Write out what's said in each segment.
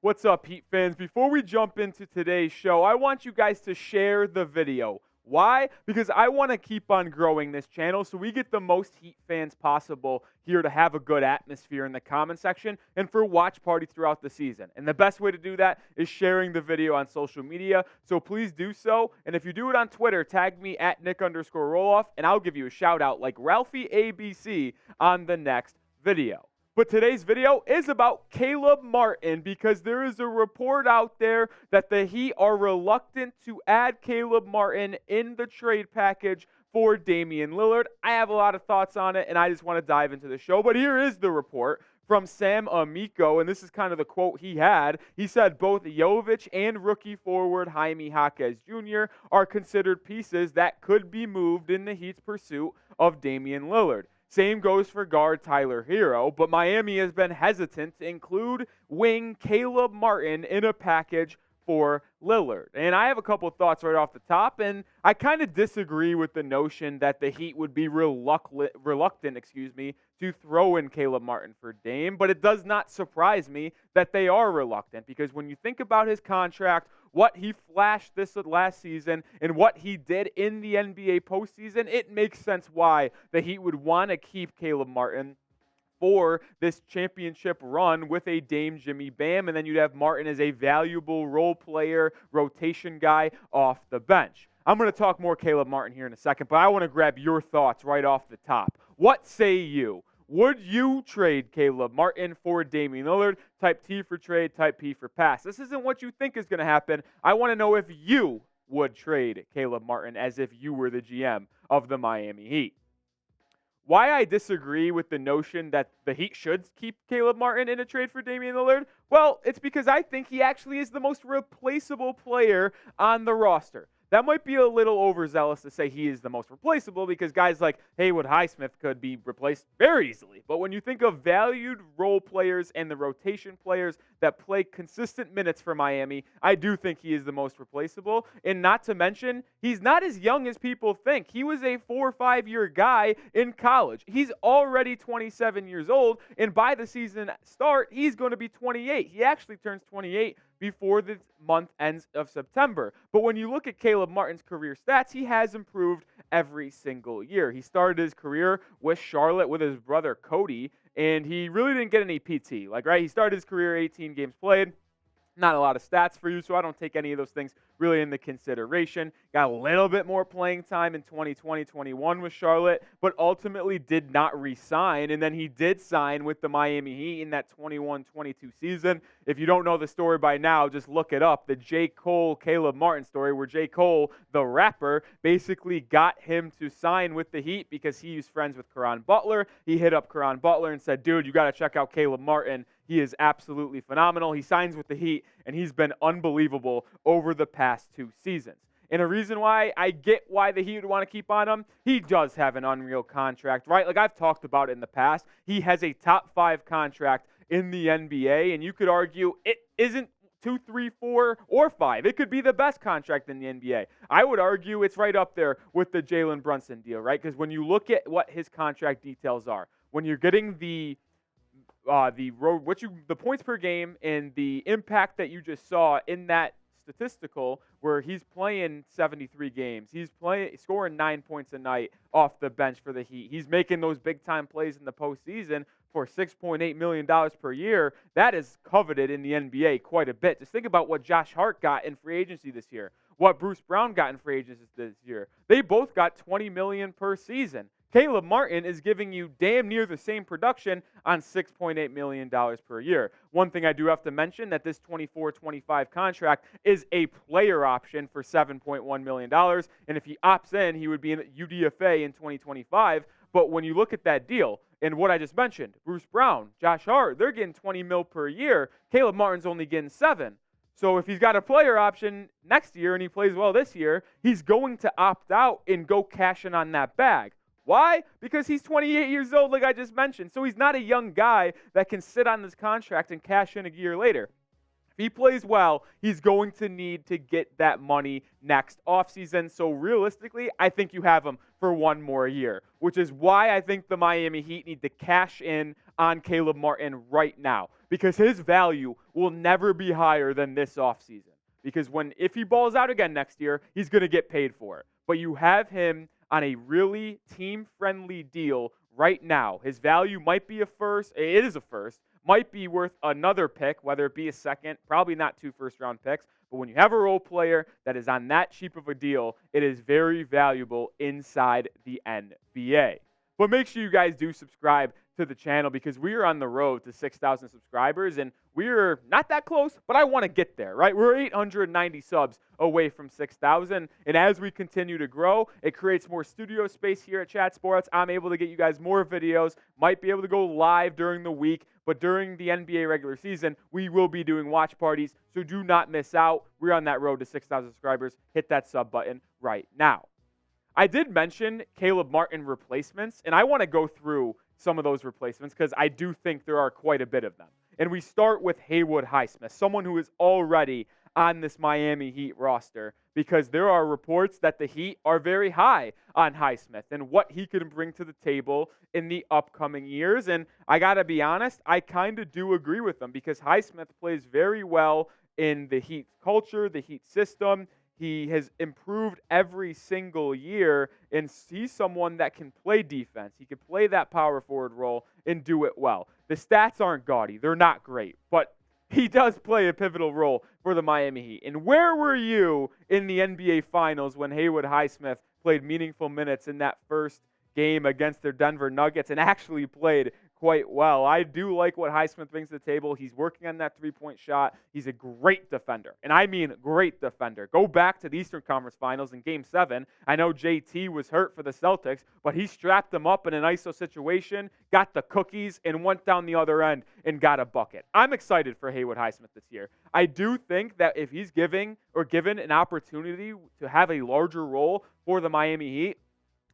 What's up, Heat fans? Before we jump into today's show, I want you guys to share the video. Why? Because I want to keep on growing this channel so we get the most Heat fans possible here to have a good atmosphere in the comment section and for watch parties throughout the season. And the best way to do that is sharing the video on social media, so please do so. And if you do it on Twitter, tag me at Nic_Rohloff, and I'll give you a shout out like Ralphie ABC on the next video. But today's video is about Caleb Martin because there is a report out there that the Heat are reluctant to add Caleb Martin in the trade package for Damian Lillard. I have a lot of thoughts on it, and I just want to dive into the show. But here is the report from Sam Amico, and this is kind of the quote he had. He said both Jovic and rookie forward Jaime Jaquez Jr. are considered pieces that could be moved in the Heat's pursuit of Damian Lillard. Same goes for guard Tyler Hero, but Miami has been hesitant to include wing Caleb Martin in a package for Lillard. And I have a couple of thoughts right off the top, and I kind of disagree with the notion that the Heat would be reluctant to throw in Caleb Martin for Dame, but it does not surprise me that they are reluctant because when you think about his contract, what he flashed this last season, and what he did in the NBA postseason, it makes sense why the Heat would want to keep Caleb Martin for this championship run with a Dame Jimmy Bam, and then you'd have Martin as a valuable role player, rotation guy off the bench. I'm going to talk more Caleb Martin here in a second, but I want to grab your thoughts right off the top. What say you? Would you trade Caleb Martin for Damian Lillard? Type T for trade, type P for pass. This isn't what you think is going to happen. I want to know if you would trade Caleb Martin as if you were the GM of the Miami Heat. Why I disagree with the notion that the Heat should keep Caleb Martin in a trade for Damian Lillard? Well, it's because I think he actually is the most replaceable player on the roster. That might be a little overzealous to say he is the most replaceable because guys like Haywood Highsmith could be replaced very easily. But when you think of valued role players and the rotation players that play consistent minutes for Miami, I do think he is the most replaceable. And not to mention, he's not as young as people think. He was a 4 or 5 year guy in college. He's already 27 years old, and by the season start, he's going to be 28. He actually turns 28 before the month ends of September. But when you look at Caleb Martin's career stats, he has improved every single year. He started his career with Charlotte with his brother Cody, and he really didn't get any PT. He started his career 18 games played. Not a lot of stats for you, so I don't take any of those things really into consideration. Got a little bit more playing time in 2020-21 with Charlotte, but ultimately did not re-sign. And then he did sign with the Miami Heat in that 21-22 season. If you don't know the story by now, just look it up. The J. Cole, Caleb Martin story where J. Cole, the rapper, basically got him to sign with the Heat because he was friends with Caron Butler. He hit up Caron Butler and said, dude, you got to check out Caleb Martin. He is absolutely phenomenal. He signs with the Heat, and he's been unbelievable over the past 2 seasons. And a reason why I get why the Heat would want to keep on him, he does have an unreal contract, right? Like I've talked about it in the past. He has a top 5 contract in the NBA, and you could argue it isn't 2, 3, 4, or 5. It could be the best contract in the NBA. I would argue it's right up there with the Jalen Brunson deal, right? Because when you look at what his contract details are, when you're getting the points per game and the impact that you just saw in that statistical where he's playing 73 games. He's scoring 9 points a night off the bench for the Heat. He's making those big-time plays in the postseason for $6.8 million per year. That is coveted in the NBA quite a bit. Just think about what Josh Hart got in free agency this year, what Bruce Brown got in free agency this year. They both got $20 million per season. Caleb Martin is giving you damn near the same production on $6.8 million per year. One thing I do have to mention that this 24-25 contract is a player option for $7.1 million. And if he opts in, he would be in UDFA in 2025. But when you look at that deal and what I just mentioned, Bruce Brown, Josh Hart, they're getting $20 million per year. Caleb Martin's only getting $7 million. So if he's got a player option next year and he plays well this year, he's going to opt out and go cash in on that bag. Why? Because he's 28 years old, like I just mentioned. So he's not a young guy that can sit on this contract and cash in a year later. If he plays well, he's going to need to get that money next offseason. So realistically, I think you have him for one more year, which is why I think the Miami Heat need to cash in on Caleb Martin right now. because his value will never be higher than this offseason. Because if he balls out again next year, he's going to get paid for it. But you have him on a really team-friendly deal right now. His value might be a first. It is a first. Might be worth another pick, whether it be a second. Probably not 2 first-round picks. But when you have a role player that is on that cheap of a deal, it is very valuable inside the NBA. But make sure you guys do subscribe to the channel because we are on the road to 6,000 subscribers, and we're not that close, but I want to get there, right? We're 890 subs away from 6,000, and as we continue to grow, it creates more studio space here at Chat Sports. I'm able to get you guys more videos, might be able to go live during the week, but during the NBA regular season, we will be doing watch parties, so do not miss out. We're on that road to 6,000 subscribers. Hit that sub button right now. I did mention Caleb Martin replacements, and I want to go through some of those replacements because I do think there are quite a bit of them. And we start with Haywood Highsmith, someone who is already on this Miami Heat roster because there are reports that the Heat are very high on Highsmith and what he can bring to the table in the upcoming years. And I got to be honest, I kind of do agree with them because Highsmith plays very well in the Heat culture, the Heat system. He has improved every single year, and he's someone that can play defense. He can play that power forward role and do it well. The stats aren't gaudy. They're not great, but he does play a pivotal role for the Miami Heat. And where were you in the NBA Finals when Haywood Highsmith played meaningful minutes in that first game against their Denver Nuggets and actually played quite well? I do like what Highsmith brings to the table. He's working on that three-point shot. He's a great defender, and I mean great defender. Go back to the Eastern Conference Finals in Game 7. I know JT was hurt for the Celtics, but he strapped them up in an ISO situation, got the cookies, and went down the other end and got a bucket. I'm excited for Haywood Highsmith this year. I do think that if he's given an opportunity to have a larger role for the Miami Heat,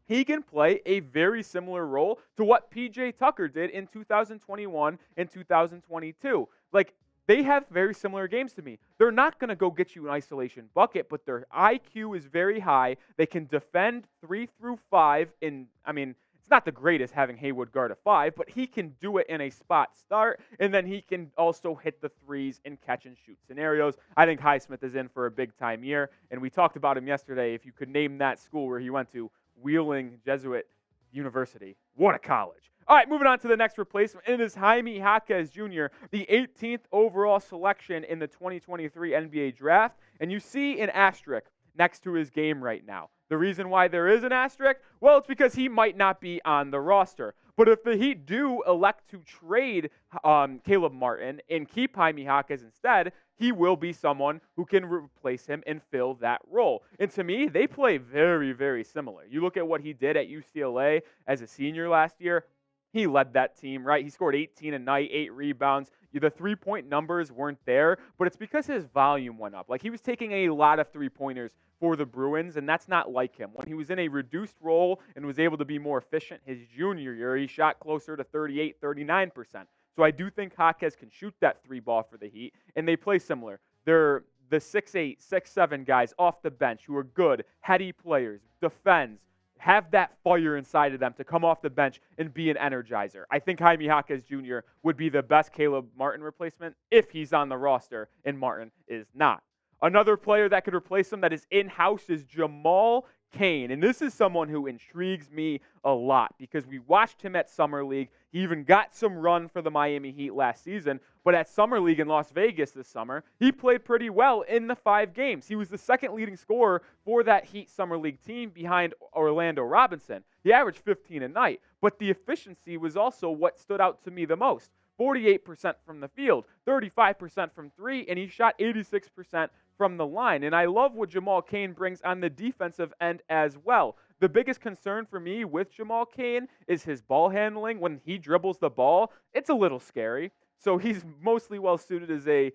he can play a very similar role to what P.J. Tucker did in 2021 and 2022. Like, they have very similar games to me. They're not going to go get you an isolation bucket, but their IQ is very high. They can defend 3 through 5 it's not the greatest having Haywood guard a 5, but he can do it in a spot start, and then he can also hit the threes in catch and shoot scenarios. I think Highsmith is in for a big-time year, and we talked about him yesterday. If you could name that school where he went to, Wheeling Jesuit University. What a college. All right, moving on to the next replacement. It is Jaime Jaquez Jr., the 18th overall selection in the 2023 NBA Draft. And you see an asterisk next to his game right now. The reason why there is an asterisk, well, it's because he might not be on the roster. But if the Heat do elect to trade Caleb Martin and keep Jaime Jaquez instead, he will be someone who can replace him and fill that role. And to me, they play very, very similar. You look at what he did at UCLA as a senior last year. He led that team, right? He scored 18 a night, 8 rebounds. The three-point numbers weren't there, but it's because his volume went up. Like, he was taking a lot of three-pointers for the Bruins, and that's not like him. When he was in a reduced role and was able to be more efficient his junior year, he shot closer to 38, 39%. So I do think Jaquez can shoot that three ball for the Heat, and they play similar. They're the 6'8", 6'7" guys off the bench who are good, heady players, defends, have that fire inside of them to come off the bench and be an energizer. I think Jaime Jaquez Jr. would be the best Caleb Martin replacement if he's on the roster and Martin is not. Another player that could replace him that is in-house is Jamal Cain. And this is someone who intrigues me a lot because we watched him at Summer League. He even got some run for the Miami Heat last season. But at Summer League in Las Vegas this summer, he played pretty well in the 5 games. He was the second leading scorer for that Heat Summer League team behind Orlando Robinson. He averaged 15 a night. But the efficiency was also what stood out to me the most. 48% from the field, 35% from 3, and he shot 86% from the line. And I love what Jamal Cain brings on the defensive end as well. The biggest concern for me with Jamal Cain is his ball handling. When he dribbles the ball, it's a little scary. So he's mostly well-suited as a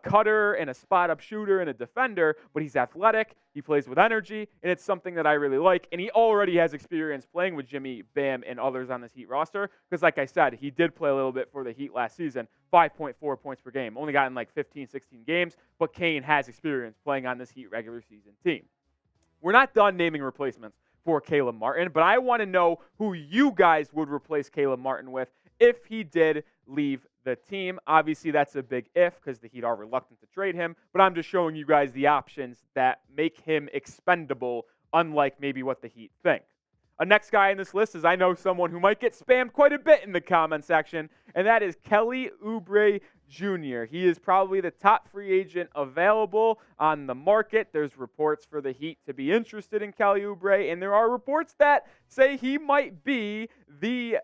cutter and a spot-up shooter and a defender, but he's athletic, he plays with energy, and it's something that I really like. And he already has experience playing with Jimmy, Bam, and others on this Heat roster because, like I said, he did play a little bit for the Heat last season, 5.4 points per game. Only got in like 15, 16 games, but Cain has experience playing on this Heat regular season team. We're not done naming replacements for Caleb Martin, but I want to know who you guys would replace Caleb Martin with if he did leave the team. Obviously, that's a big if because the Heat are reluctant to trade him, but I'm just showing you guys the options that make him expendable, unlike maybe what the Heat think. A next guy on this list is I know someone who might get spammed quite a bit in the comment section, and that is Kelly Oubre Jr. He is probably the top free agent available on the market. There's reports for the Heat to be interested in Kelly Oubre, and there are reports that say he might be the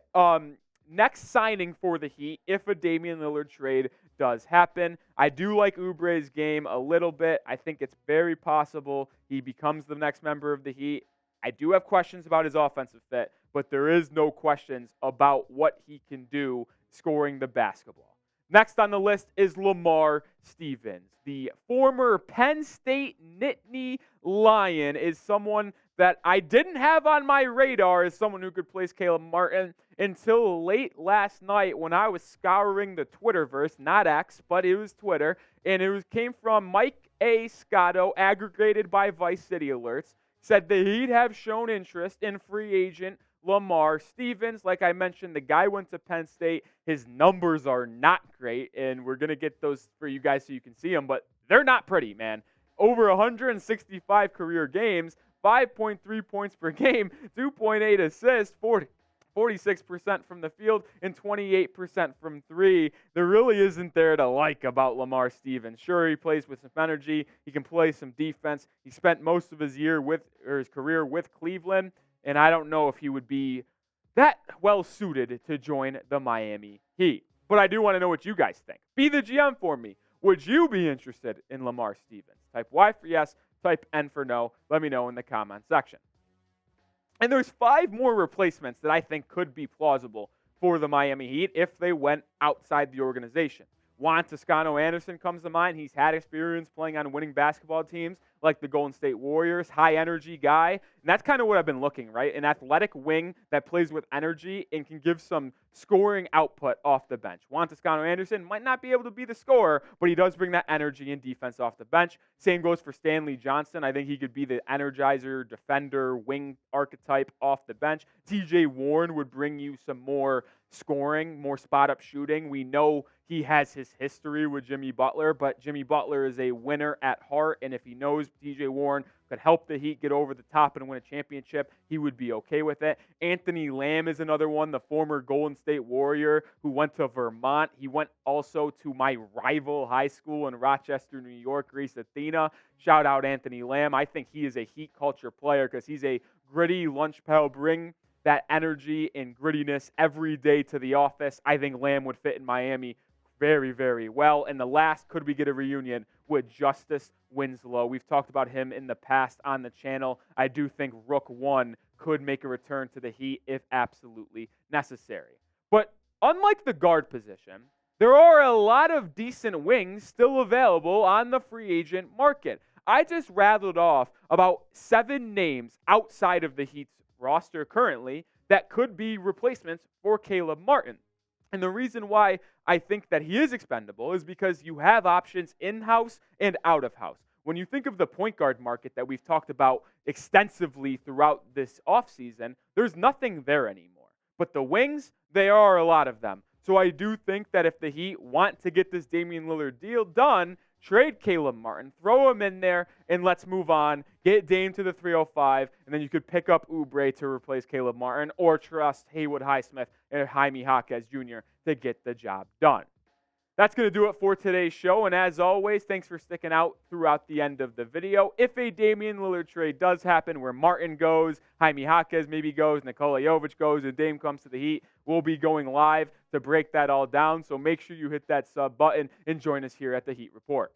next signing for the Heat if a Damian Lillard trade does happen. I do like Oubre's game a little bit. I think it's very possible he becomes the next member of the Heat. I do have questions about his offensive fit, but there is no questions about what he can do scoring the basketball. Next on the list is Lamar Stevens. The former Penn State Nittany Lion is someone that I didn't have on my radar as someone who could place Caleb Martin until late last night when I was scouring the Twitterverse, not X, but it was Twitter, and came from Mike A. Scotto, aggregated by Vice City Alerts. Said the Heat have shown interest in free agent Lamar Stevens. Like I mentioned, the guy went to Penn State. His numbers are not great, and we're going to get those for you guys so you can see them, but they're not pretty, man. Over 165 career games, 5.3 points per game, 2.8 assists, 46% from the field, and 28% from three. There really isn't there to like about Lamar Stevens. Sure, he plays with some energy. He can play some defense. He spent most of his career with Cleveland, and I don't know if he would be that well suited to join the Miami Heat. But I do want to know what you guys think. Be the GM for me. Would you be interested in Lamar Stevens? Type Y for yes, type N for no. Let me know in the comment section. And there's 5 more replacements that I think could be plausible for the Miami Heat if they went outside the organization. Juan Toscano-Anderson comes to mind. He's had experience playing on winning basketball teams like the Golden State Warriors, high-energy guy. And that's kind of what I've been looking, right? An athletic wing that plays with energy and can give some scoring output off the bench. Juan Toscano-Anderson might not be able to be the scorer, but he does bring that energy and defense off the bench. Same goes for Stanley Johnson. I think he could be the energizer, defender, wing archetype off the bench. TJ Warren would bring you some more scoring, more spot-up shooting. We know he has his history with Jimmy Butler, but Jimmy Butler is a winner at heart, and if he knows TJ Warren could help the Heat get over the top and win a championship, he would be okay with it. Anthony Lamb is another one, the former Golden State Warrior who went to Vermont. He went also to my rival high school in Rochester, New York, Greece Athena. Shout out Anthony Lamb. I think he is a Heat culture player because he's a gritty lunch pail, bring that energy and grittiness every day to the office. I think Lamb would fit in Miami very, very well. And the last, could we get a reunion with Justice Winslow? We've talked about him in the past on the channel. I do think Rook 1 could make a return to the Heat if absolutely necessary. But unlike the guard position, there are a lot of decent wings still available on the free agent market. I just rattled off about 7 names outside of the Heat's roster currently that could be replacements for Caleb Martin. And the reason why I think that he is expendable is because you have options in-house and out-of-house. When you think of the point guard market that we've talked about extensively throughout this offseason, there's nothing there anymore. But the wings, there are a lot of them. So I do think that if the Heat want to get this Damian Lillard deal done, trade Caleb Martin, throw him in there, and let's move on. Get Dame to the 305, and then you could pick up Oubre to replace Caleb Martin or trust Haywood Highsmith and Jaime Jaquez Jr. to get the job done. That's going to do it for today's show, and as always, thanks for sticking out throughout the end of the video. If a Damian Lillard trade does happen where Martin goes, Jaime Jaquez maybe goes, Nikola Jovic goes, and Dame comes to the Heat, we'll be going live to break that all down, so make sure you hit that sub button and join us here at the Heat Report.